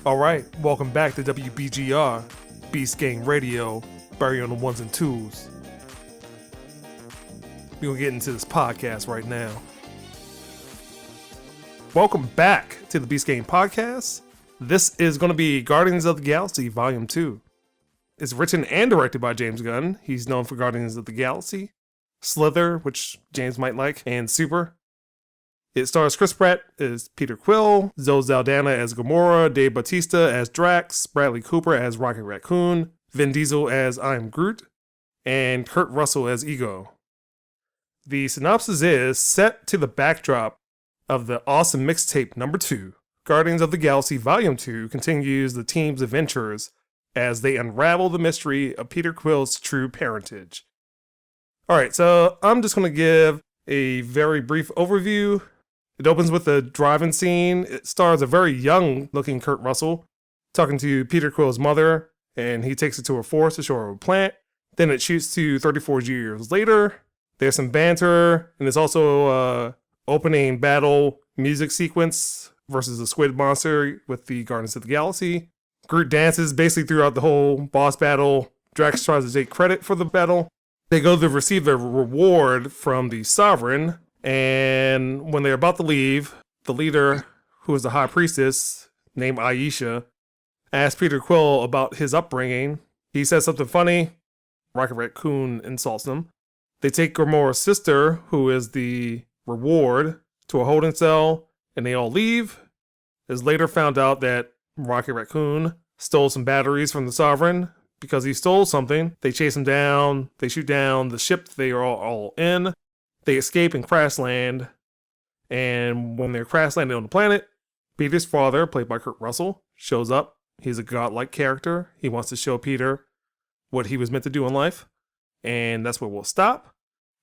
All right, welcome back to WBGR, Beast Gang Radio, Barry on the ones and twos. We're going to get into this podcast right now. Welcome back to the Beast Gang Podcast. This is going to be Guardians of the Galaxy Volume 2. It's written and directed by James Gunn. He's known for Guardians of the Galaxy, Slither, which James might like, and Super. It stars Chris Pratt as Peter Quill, Zoe Saldana as Gamora, Dave Bautista as Drax, Bradley Cooper as Rocket Raccoon, Vin Diesel as I Am Groot, and Kurt Russell as Ego. The synopsis is set to the backdrop of the awesome mixtape number 2. Guardians of the Galaxy Volume 2 continues the team's adventures as they unravel the mystery of Peter Quill's true parentage. Alright, so I'm just going to give a very brief overview. It opens with a driving scene. It stars a very young-looking Kurt Russell talking to Peter Quill's mother, and he takes her to a forest to show her a plant. Then it shoots to 34 years later. There's some banter, and there's also a opening battle music sequence versus the squid monster with the Guardians of the Galaxy. Groot dances basically throughout the whole boss battle. Drax tries to take credit for the battle. They go to receive their reward from the Sovereign, and when they're about to leave, the leader, who is the High Priestess, named Aisha, asks Peter Quill about his upbringing. He says something funny. Rocket Raccoon insults him. They take Gamora's sister, who is the reward, to a holding cell, and they all leave. It's later found out that Rocket Raccoon stole some batteries from the Sovereign. Because he stole something, they chase him down, they shoot down the ship they are all in, they escape and crash land, and when they're crash landed on the planet, Peter's father, played by Kurt Russell, shows up. He's a godlike character. He wants to show Peter what he was meant to do in life, and that's where we'll stop.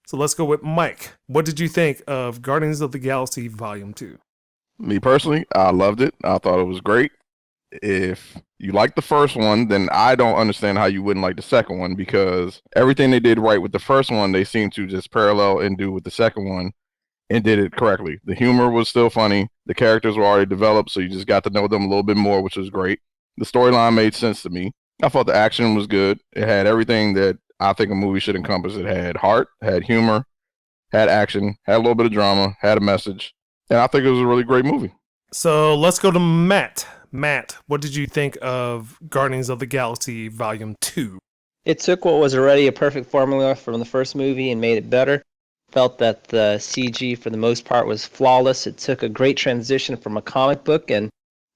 So let's go with Mike. What did you think of Guardians of the Galaxy Volume 2? Me personally, I loved it. I thought it was great. If you like the first one, then I don't understand how you wouldn't like the second one, because everything they did right with the first one, they seem to just parallel and do with the second one and did it correctly. The humor was still funny. The characters were already developed, so you just got to know them a little bit more, which was great. The storyline made sense to me. I thought the action was good. It had everything that I think a movie should encompass. It had heart, had humor, had action, had a little bit of drama, had a message, and I think it was a really great movie. So let's go to Matt. Matt, what did you think of Guardians of the Galaxy Volume 2? It took what was already a perfect formula from the first movie and made it better. Felt that the CG, for the most part, was flawless. It took a great transition from a comic book and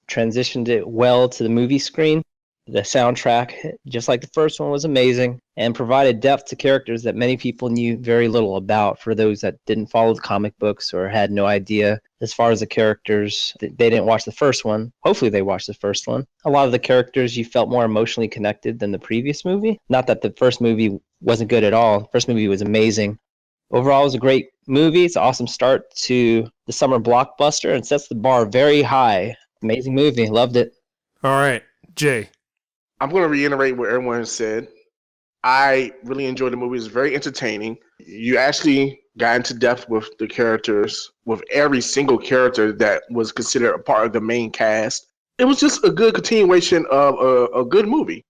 transitioned it well to the movie screen. The soundtrack, just like the first one, was amazing and provided depth to characters that many people knew very little about. For those that didn't follow the comic books or had no idea as far as the characters, they didn't watch the first one. Hopefully they watched the first one. A lot of the characters you felt more emotionally connected than the previous movie. Not that the first movie wasn't good at all. The first movie was amazing. Overall, it was a great movie. It's an awesome start to the summer blockbuster and sets the bar very high. Amazing movie. Loved it. All right, Jay. I'm going to reiterate what everyone said. I really enjoyed the movie. It was very entertaining. You actually got into depth with the characters, with every single character that was considered a part of the main cast. It was just a good continuation of a good movie.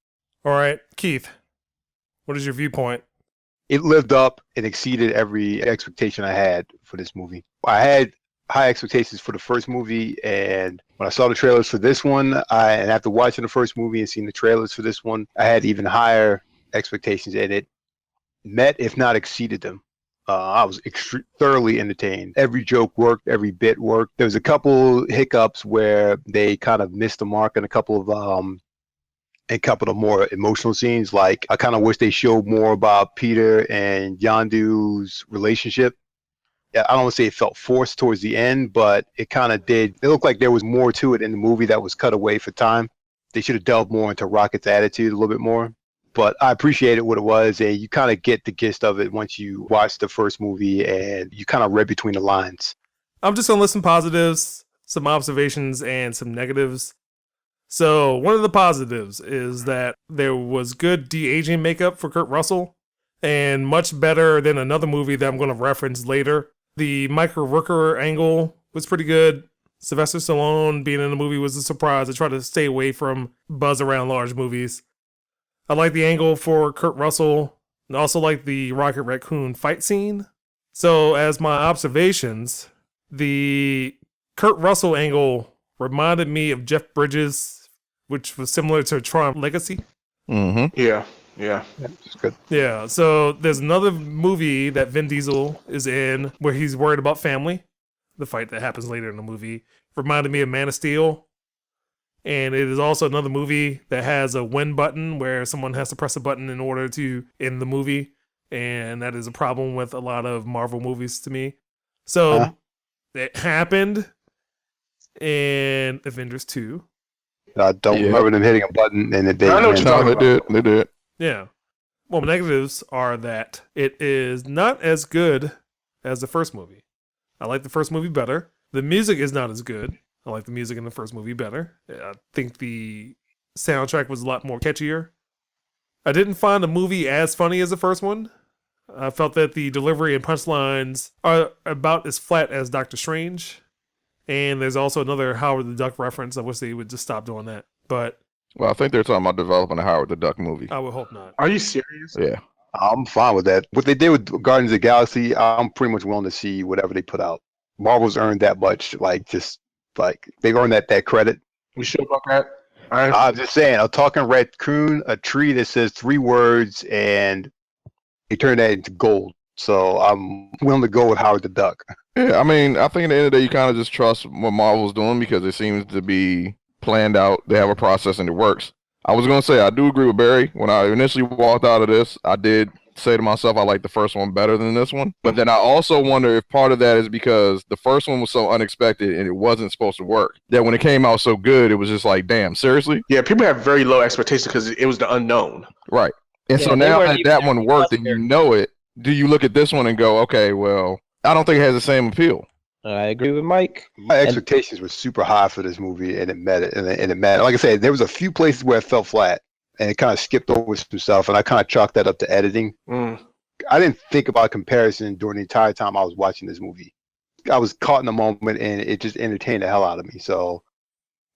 All right, Keith, what is your viewpoint? It lived up and exceeded every expectation I had for this movie. I had high expectations for the first movie, and when I saw the trailers for this one, and after watching the first movie and seeing the trailers for this one, I had even higher expectations, and it met, if not exceeded them. I was thoroughly entertained. Every joke worked, every bit worked. There was a couple hiccups where they kind of missed the mark in a couple of more emotional scenes. Like I kind of wish they showed more about Peter and Yondu's relationship. Yeah, I don't want to say it felt forced towards the end, but it kind of did. It looked like there was more to it in the movie that was cut away for time. They should have delved more into Rocket's attitude a little bit more. But I appreciated what it was, and you kind of get the gist of it once you watch the first movie, and you kind of read between the lines. I'm just going to list some positives, some observations, and some negatives. So one of the positives is that there was good de-aging makeup for Kurt Russell, and much better than another movie that I'm going to reference later. The Michael Rooker angle was pretty good. Sylvester Stallone being in the movie was a surprise. I try to stay away from buzz around large movies. I like the angle for Kurt Russell, and also like the Rocket Raccoon fight scene. So as my observations, the Kurt Russell angle reminded me of Jeff Bridges, which was similar to Tron Legacy. Mm-hmm. Yeah. It's good. Yeah, so there's another movie that Vin Diesel is in where he's worried about family. The fight that happens later in the movie reminded me of Man of Steel. And it is also another movie that has a win button where someone has to press a button in order to end the movie. And that is a problem with a lot of Marvel movies to me. So it happened in Avengers 2. I don't remember them hitting a button and it I know what you're talking about. They did. Yeah. Well, negatives are that it is not as good as the first movie. I like the first movie better. The music is not as good. I like the music in the first movie better. I think the soundtrack was a lot more catchier. I didn't find the movie as funny as the first one. I felt that the delivery and punchlines are about as flat as Doctor Strange. And there's also another Howard the Duck reference. I wish they would just stop doing that. But Well, I think they're talking about developing a Howard the Duck movie. I would hope not. Are you serious? Yeah. I'm fine with that. What they did with Guardians of the Galaxy, I'm pretty much willing to see whatever they put out. Marvel's earned that much, they've earned that credit. You sure about that? I'm just saying, a talking raccoon, a tree that says 3 words, and they turn that into gold. So I'm willing to go with Howard the Duck. Yeah, I mean, I think at the end of the day, you kind of just trust what Marvel's doing because it seems to be planned out. They have a process and it works. I was going to say, I do agree with Barry. When I initially walked out of this, I did say to myself, I like the first one better than this one. But then I also wonder if part of that is because the first one was so unexpected and it wasn't supposed to work. That when it came out so good, it was just like, damn, seriously? Yeah, people have very low expectations because it was the unknown. Right. And Yeah, so they now weren't that even that one happy worked about and you their- know it, do you look at this one and go, okay, well, I don't think it has the same appeal. I agree with Mike. My expectations were super high for this movie, and it met it. And it met it. Like I said, there was a few places where it fell flat, and it kind of skipped over some stuff, and I kind of chalked that up to editing. I didn't think about comparison during the entire time I was watching this movie. I was caught in the moment, and it just entertained the hell out of me. So,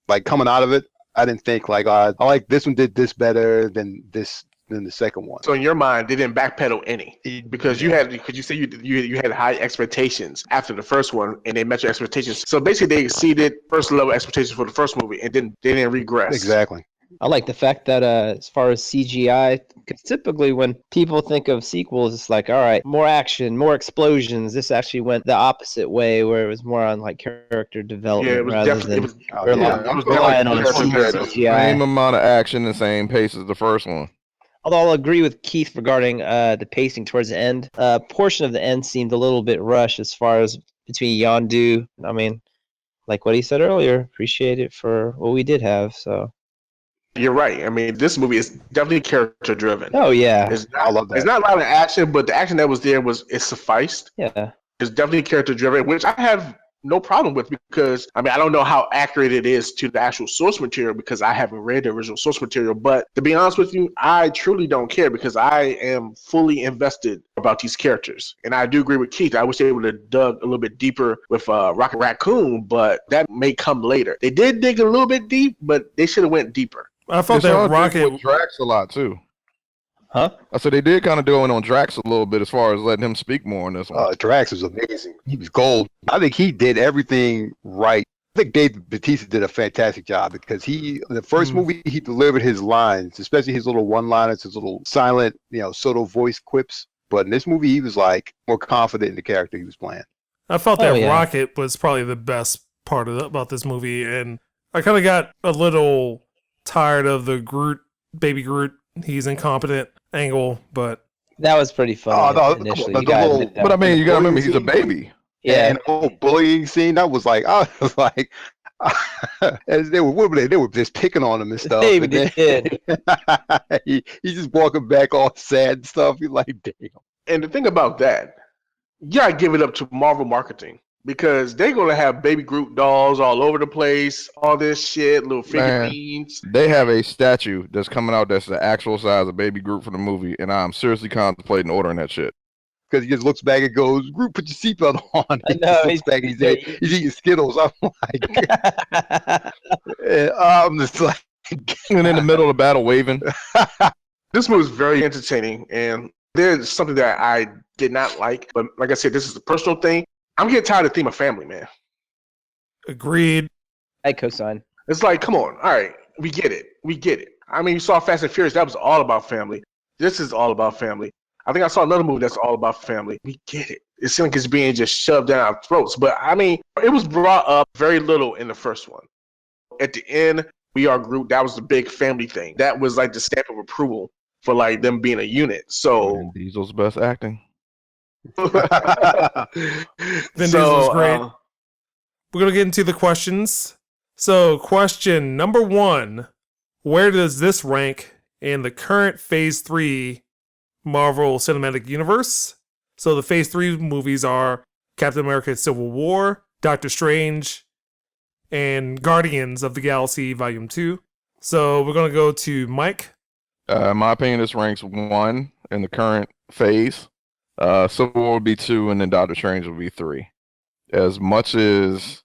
like coming out of it, I didn't think like, I like this one did this better than the second one. So in your mind, they didn't backpedal any because you say you had high expectations after the first one, and they met your expectations. So basically, they exceeded first level expectations for the first movie, and then they didn't regress. Exactly. I like the fact that as far as CGI, because typically when people think of sequels, it's like, all right, more action, more explosions. This actually went the opposite way, where it was more on like character development Yeah, it was rather definitely. than It was relying on definitely CGI. Same amount of action, the same pace as the first one. Although I'll agree with Keith regarding the pacing towards the end. A portion of the end seemed a little bit rushed as far as between Yondu. I mean, like what he said earlier, appreciate it for what we did have. So. You're right. I mean, this movie is definitely character driven. Oh yeah. I love that. It's not a lot of action, but the action that was there it sufficed. Yeah. It's definitely character driven, which I have no problem with because I mean I don't know how accurate it is to the actual source material because I haven't read the original source material. But to be honest with you, I truly don't care because I am fully invested about these characters. And I do agree with Keith. I wish they would have dug a little bit deeper with Rocket Raccoon, but that may come later. They did dig a little bit deep, but they should have went deeper. I felt They that started Rocket. with Drax a lot too. Huh? I said they did kind of do it on Drax a little bit as far as letting him speak more on this one. Drax was amazing. He was gold. I think he did everything right. I think Dave Bautista did a fantastic job because in the first movie, he delivered his lines, especially his little one-liners, his little silent, subtle voice quips. But in this movie, he was like more confident in the character he was playing. I felt Oh, that yeah. Rocket was probably the best part about this movie, and I kind of got a little tired of the baby Groot, he's incompetent angle, but That was pretty funny Oh, no, initially. the You gotta whole- admit that. But I mean, you gotta remember, he's a Bullying baby. yeah. And the whole bullying scene, that was like, I was like, as they were just picking on him and stuff. They and then- did. he's just walking back all sad and stuff. You're like, damn. And the thing about that, you gotta give it up to Marvel marketing because they're gonna have baby Groot dolls all over the place, all this shit, little Man. figurines. They have a statue that's coming out that's the actual size of Baby Groot for the movie, and I'm seriously contemplating ordering that shit. Because he just looks back and goes, Groot, put your seatbelt on. I He know, just looks back and he's eating Skittles. I'm like, I'm just like, And in the middle of the battle, waving. This movie is very entertaining, and there's something that I did not like, but like I said, this is a personal thing. I'm getting tired of the theme of family, man. agreed. I co-sign. It's like, come on, all right, we get it. I mean, you saw Fast and Furious, that was all about family. This is all about family. I think I saw another movie that's all about family. We get it. It seems like it's being just shoved down our throats. But I mean, it was brought up very little in the first one. At the end, We Are Groot, that was the big family thing. That was like the stamp of approval for like them being a unit. So And Diesel's best acting. Vin Diesel's great. uh, We're going to get into the questions. So, question number 1. Where does this rank in the current Phase 3 Marvel Cinematic Universe? So, the Phase 3 movies are Captain America Civil War, Doctor Strange, and Guardians of the Galaxy Volume 2. So, we're going to go to Mike. In my opinion, this ranks 1 in the current phase. Civil War would be 2, and then Doctor Strange would be 3. As much as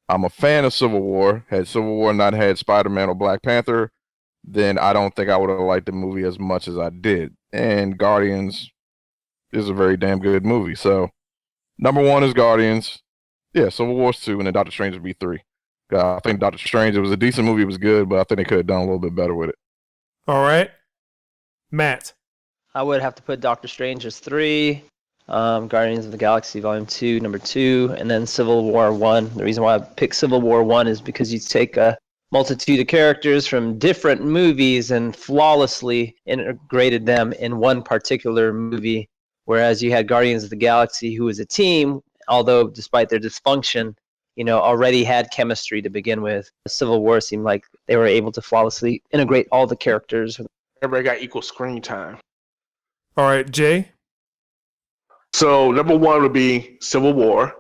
I'm a fan of Civil War, had Civil War not had Spider-Man or Black Panther, then I don't think I would have liked the movie as much as I did. And Guardians is a very damn good movie. So, number 1 is Guardians. Yeah, Civil War's 2, and then Doctor Strange would be 3. I think Doctor Strange, it was a decent movie, it was good, but I think they could have done a little bit better with it. All right. Matt. I would have to put Doctor Strange as 3, Guardians of the Galaxy Volume 2, number 2, and then Civil War 1. The reason why I picked Civil War 1 is because you take a multitude of characters from different movies and flawlessly integrated them in one particular movie, whereas you had Guardians of the Galaxy, who was a team, although despite their dysfunction, already had chemistry to begin with. Civil War seemed like they were able to flawlessly integrate all the characters. everybody got equal screen time. All right, Jay. So number 1 would be Civil War.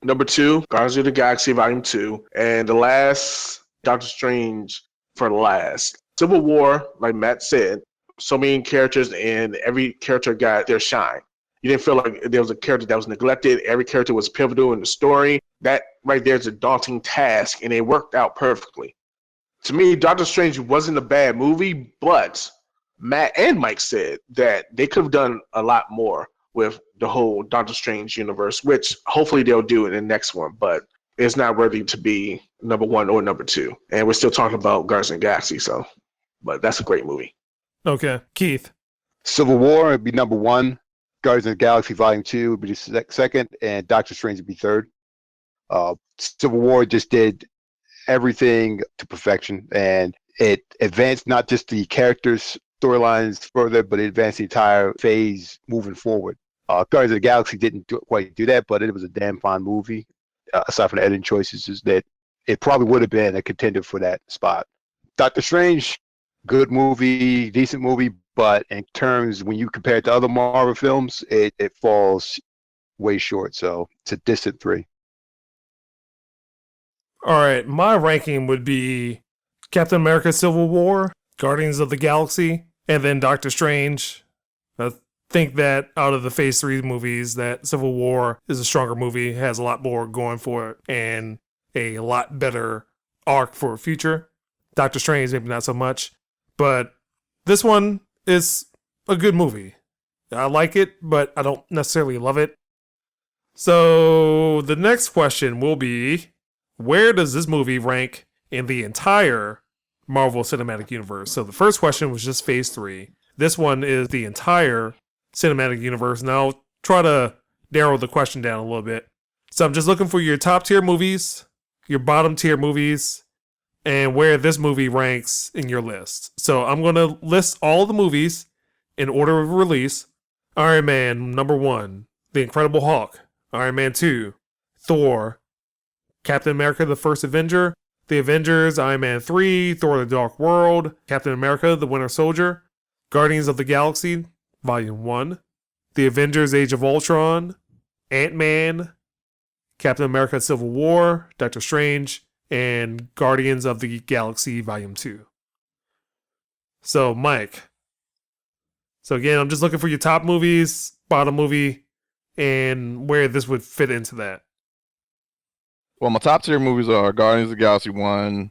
Number 2, Guardians of the Galaxy Volume 2. And the last, Doctor Strange for last. Civil War, like Matt said, so many characters and every character got their shine. You didn't feel like there was a character that was neglected. Every character was pivotal in the story. That right there is a daunting task, and it worked out perfectly. To me, Doctor Strange wasn't a bad movie, but Matt and Mike said that they could have done a lot more with the whole Doctor Strange universe, which hopefully they'll do in the next one, but it's not worthy to be number 1 or number 2. And we're still talking about Guardians of the Galaxy, but that's a great movie. Okay. Keith. Civil War would be number 1. Guardians of the Galaxy Volume 2 would be the second, and Doctor Strange would be 3rd. Civil War just did everything to perfection, and it advanced not just the characters' storylines further, but it advanced the entire phase moving forward. Guardians of the Galaxy didn't quite do that, but it was a damn fine movie. Aside from the editing choices, is that it probably would have been a contender for that spot. Doctor Strange, good movie, decent movie, but in terms when you compare it to other Marvel films, it falls way short. So it's a distant 3. All right, my ranking would be Captain America Civil War, Guardians of the Galaxy, and then Doctor Strange. I think that out of the Phase 3 movies, that Civil War is a stronger movie, has a lot more going for it, and a lot better arc for the future. Doctor Strange, maybe not so much, but this one is a good movie. I like it, but I don't necessarily love it. So the next question will be, where does this movie rank in the entire Marvel Cinematic Universe? So the first question was just Phase 3. This one is the entire cinematic universe. And I'll try to narrow the question down a little bit. So I'm just looking for your top tier movies, your bottom tier movies, and where this movie ranks in your list. So I'm going to list all the movies in order of release. Iron Man, number 1. The Incredible Hulk. Iron Man 2. Thor. Captain America, the First Avenger. The Avengers, Iron Man 3. Thor, the Dark World. Captain America, the Winter Soldier. Guardians of the Galaxy, Volume 1. The Avengers, Age of Ultron. Ant-Man. Captain America, Civil War. Doctor Strange. And Guardians of the Galaxy Volume 2. So, Mike. So again, I'm just looking for your top movies, bottom movie, and where this would fit into that. Well, my top tier movies are Guardians of the Galaxy 1,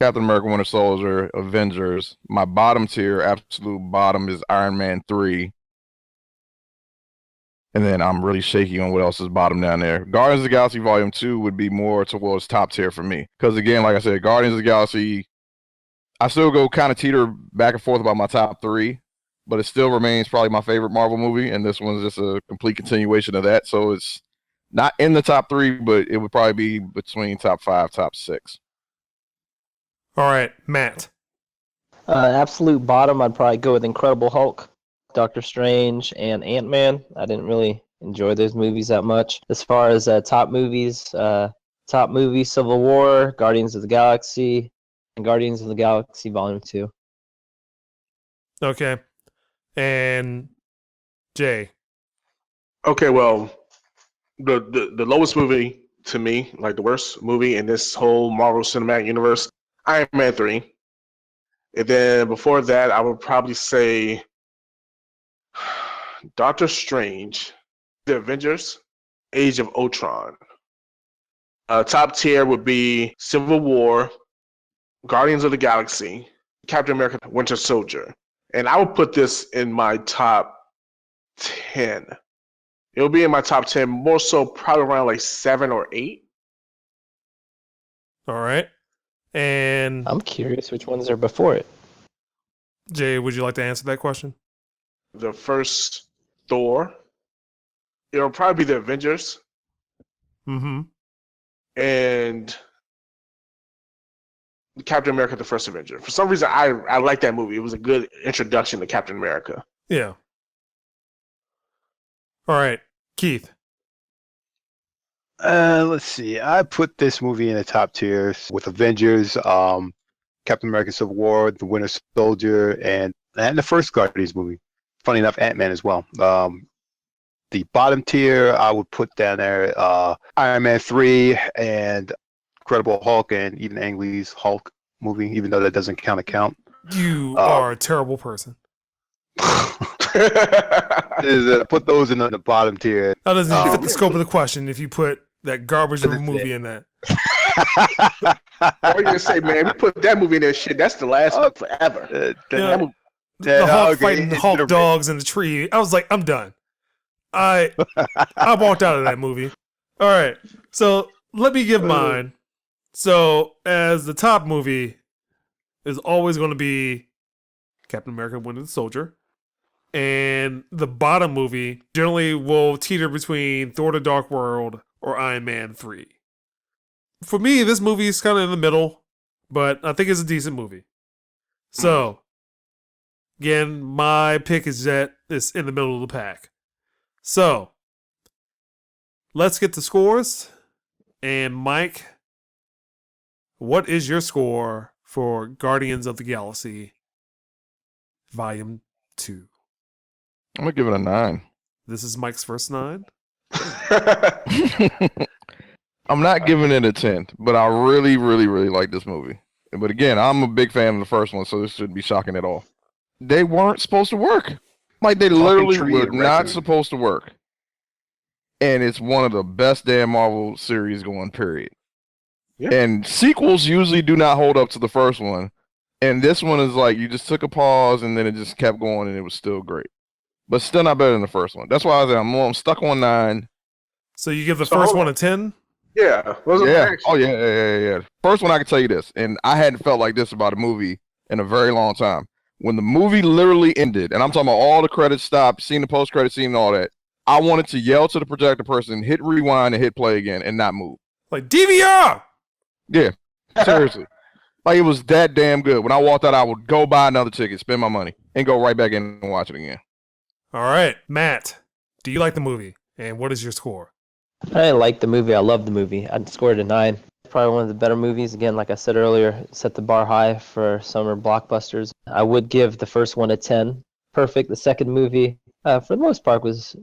Captain America Winter Soldier, Avengers. My bottom tier, absolute bottom, is Iron Man 3. And then I'm really shaky on what else is bottom down there. Guardians of the Galaxy Volume 2 would be more towards top tier for me. Because again, like I said, Guardians of the Galaxy, I still go kind of teeter back and forth about my top 3, but it still remains probably my favorite Marvel movie, and this one's just a complete continuation of that. So it's not in the top 3, but it would probably be between top 5, top 6. All right, Matt. Absolute bottom, I'd probably go with Incredible Hulk, Doctor Strange, and Ant-Man. I didn't really enjoy those movies that much. As far as top movies, Civil War, Guardians of the Galaxy, and Guardians of the Galaxy Volume 2. Okay. And Jay. Okay, well, the lowest movie to me, like the worst movie in this whole Marvel Cinematic Universe, Iron Man 3. And then before that, I would probably say Doctor Strange, The Avengers, Age of Ultron. Top tier would be Civil War, Guardians of the Galaxy, Captain America, Winter Soldier. And I would put this in my top 10. It'll be in my top 10, more so probably around like 7 or 8. All right. And I'm curious which ones are before it. Jay, would you like to answer that question? The first Thor. It'll probably be the Avengers. Mm-hmm. And Captain America, the First Avenger. For some reason, I like that movie. It was a good introduction to Captain America. Yeah. All right, Keith. Let's see. I put this movie in the top tier with Avengers, Captain America: Civil War, The Winter Soldier, and the first Guardians movie. Funny enough, Ant-Man as well. The bottom tier, I would put down there Iron Man 3 and Incredible Hulk, and even Ang Lee's Hulk movie, even though that doesn't count. You are a terrible person. Put those in the bottom tier. That doesn't even fit the scope of the question if you put that garbage of a movie in that. What are you gonna say, man? We put that movie in there, shit. That's the last one forever. The Hulk fighting Hulk dogs in the tree. I was like, I'm done. I walked out of that movie. All right, so let me give mine. So as the top movie is always going to be Captain America: Winter Soldier. And the bottom movie generally will teeter between Thor: The Dark World or Iron Man 3. For me, this movie is kind of in the middle, but I think it's a decent movie. So, again, my pick is that it's in the middle of the pack. So, let's get the scores. And Mike, what is your score for Guardians of the Galaxy Volume 2? I'm going to give it a 9. This is Mike's first 9. I'm not giving it a 10, but I really, really, really like this movie. But again, I'm a big fan of the first one, so this shouldn't be shocking at all. They weren't supposed to work. Like, they literally were not supposed to work. And it's one of the best damn Marvel series going, period. Yeah. And sequels usually do not hold up to the first one. And this one is like, you just took a pause, and then it just kept going, and it was still great. But still not better than the first one. That's why I said I'm stuck on 9. So you give the first one a 10? Yeah. Yeah. Oh, yeah. First one, I can tell you this, and I hadn't felt like this about a movie in a very long time. When the movie literally ended, and I'm talking about all the credits stopped, seeing the post-credit scene and all that, I wanted to yell to the projector person, hit rewind and hit play again and not move. Like DVR. Yeah, seriously. Like, it was that damn good. When I walked out, I would go buy another ticket, spend my money, and go right back in and watch it again. All right, Matt, do you like the movie? And what is your score? I like the movie. I love the movie. I'd score it a 9. Probably one of the better movies. Again, like I said earlier, set the bar high for summer blockbusters. I would give the first one a 10. Perfect. The second movie, for the most part, was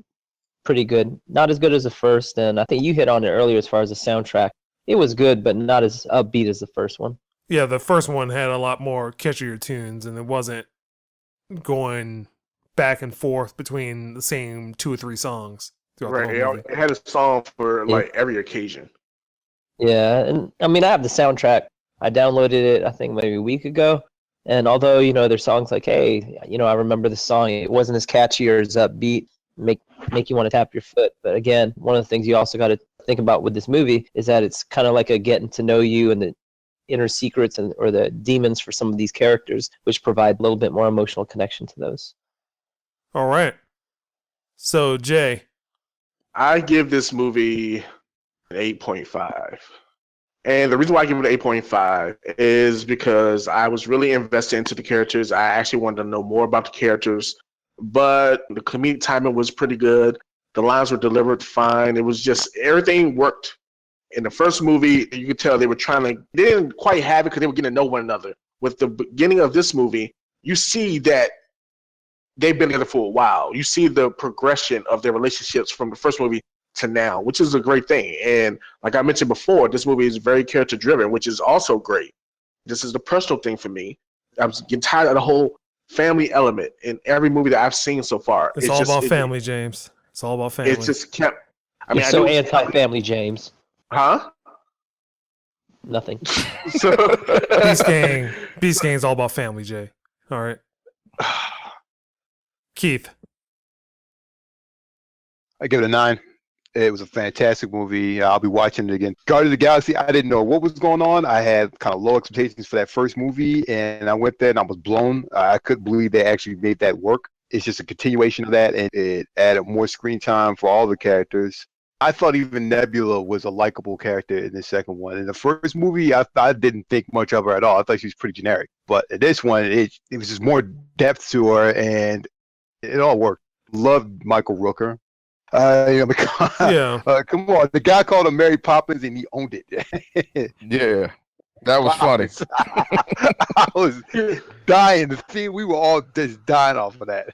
pretty good. Not as good as the first, and I think you hit on it earlier as far as the soundtrack. It was good, but not as upbeat as the first one. Yeah, the first one had a lot more catchier tunes, and it wasn't going back and forth between the same 2 or 3 songs throughout Right. the whole movie. It had a song for like every occasion. Yeah, and I mean, I have the soundtrack. I downloaded it, I think, maybe a week ago. And although, there's songs like, hey, I remember the song, it wasn't as catchy or as upbeat, make you want to tap your foot. But again, one of the things you also got to think about with this movie is that it's kind of like a getting to know you and the inner secrets or the demons for some of these characters, which provide a little bit more emotional connection to those. All right. So, Jay. I give this movie an 8.5. And the reason why I give it an 8.5 is because I was really invested into the characters. I actually wanted to know more about the characters, but the comedic timing was pretty good. The lines were delivered fine. It was just, everything worked. In the first movie, you could tell they didn't quite have it because they were getting to know one another. With the beginning of this movie, you see that they've been together for a while. You see the progression of their relationships from the first movie to now, which is a great thing. And like I mentioned before, this movie is very character driven, which is also great. This is the personal thing for me. I'm getting tired of the whole family element in every movie that I've seen so far. It's all about family, James. It's all about family. It's just kept. You're so anti-family, James. Huh? Nothing. So Beast Gang's all about family, Jay. All right. Keith. I give it a 9. It was a fantastic movie. I'll be watching it again. Guardians of the Galaxy, I didn't know what was going on. I had kind of low expectations for that first movie, and I went there and I was blown. I couldn't believe they actually made that work. It's just a continuation of that, and it added more screen time for all the characters. I thought even Nebula was a likable character in the second one. In the first movie, I didn't think much of her at all. I thought she was pretty generic. But in this one, it was just more depth to her, and it all worked. Loved Michael Rooker. Come on. The guy called him Mary Poppins, and he owned it. Yeah, that was funny. I was dying. We were all just dying off of that.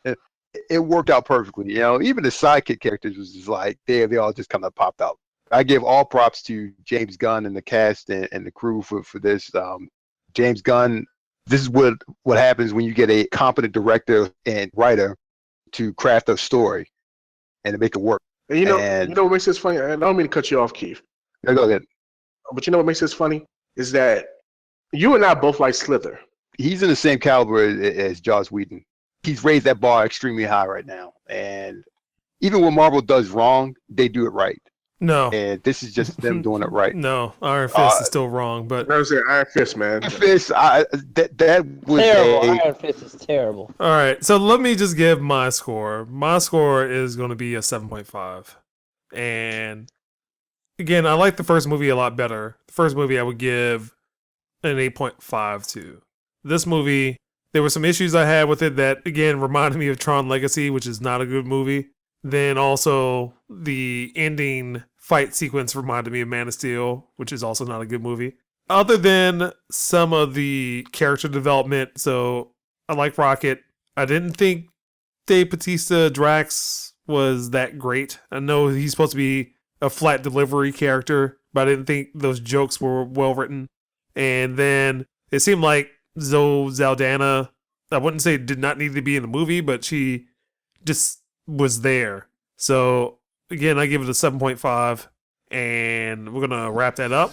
It worked out perfectly. Even the sidekick characters was just like, they all just kind of popped out. I give all props to James Gunn and the cast and the crew for this. James Gunn, this is what happens when you get a competent director and writer to craft a story and to make it work. And you know what makes this funny? I don't mean to cut you off, Keith. Yeah, go ahead. But you know what makes this funny? Is that you and I both like Slither. He's in the same caliber as Joss Whedon. He's raised that bar extremely high right now. And even when Marvel does wrong, they do it right. No. And this is just them doing it right. No, Iron Fist is still wrong, but I was saying Iron Fist, man. Iron Fist, that was terrible. Iron Fist is terrible. All right, so let me just give my score. My score is going to be a 7.5. And again, I like the first movie a lot better. The first movie I would give an 8.5 to. This movie, there were some issues I had with it that, again, reminded me of Tron Legacy, which is not a good movie. Then also the ending fight sequence reminded me of Man of Steel, which is also not a good movie. Other than some of the character development, so I like Rocket. I didn't think Dave Bautista Drax was that great. I know he's supposed to be a flat delivery character, but I didn't think those jokes were well written. And then it seemed like Zoe Saldana, I wouldn't say did not need to be in the movie, but she just was there. So again, I give it a 7.5, and we're going to wrap that up.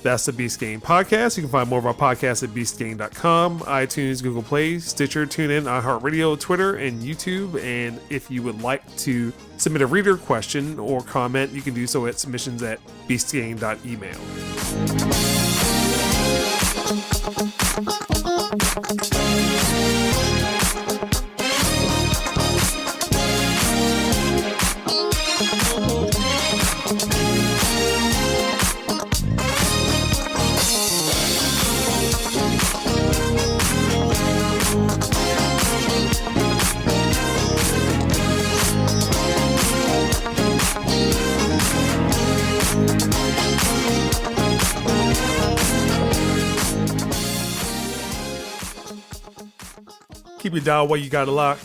That's the Beast Gang Podcast. You can find more of our podcasts at beastgang.com, iTunes, Google Play, Stitcher, TuneIn, iHeartRadio, Twitter, and YouTube. And if you would like to submit a reader question or comment, you can do so at submissions@beastgang.email. Keep your dial while you got it locked.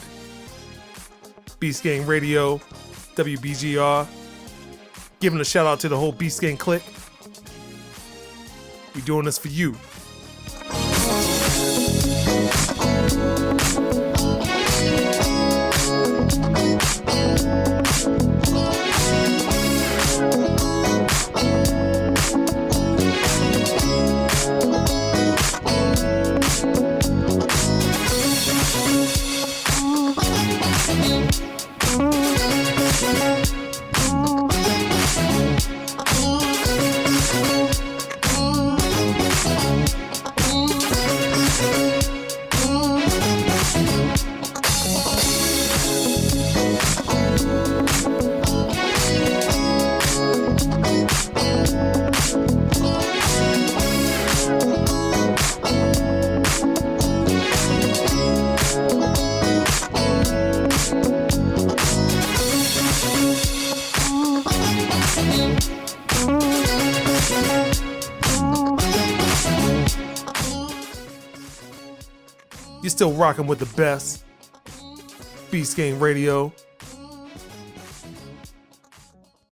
Beast Gang Radio, WBGR. Giving a shout out to the whole Beast Gang clique. We doing this for you. You're still rocking with the best. Beast Gang Radio.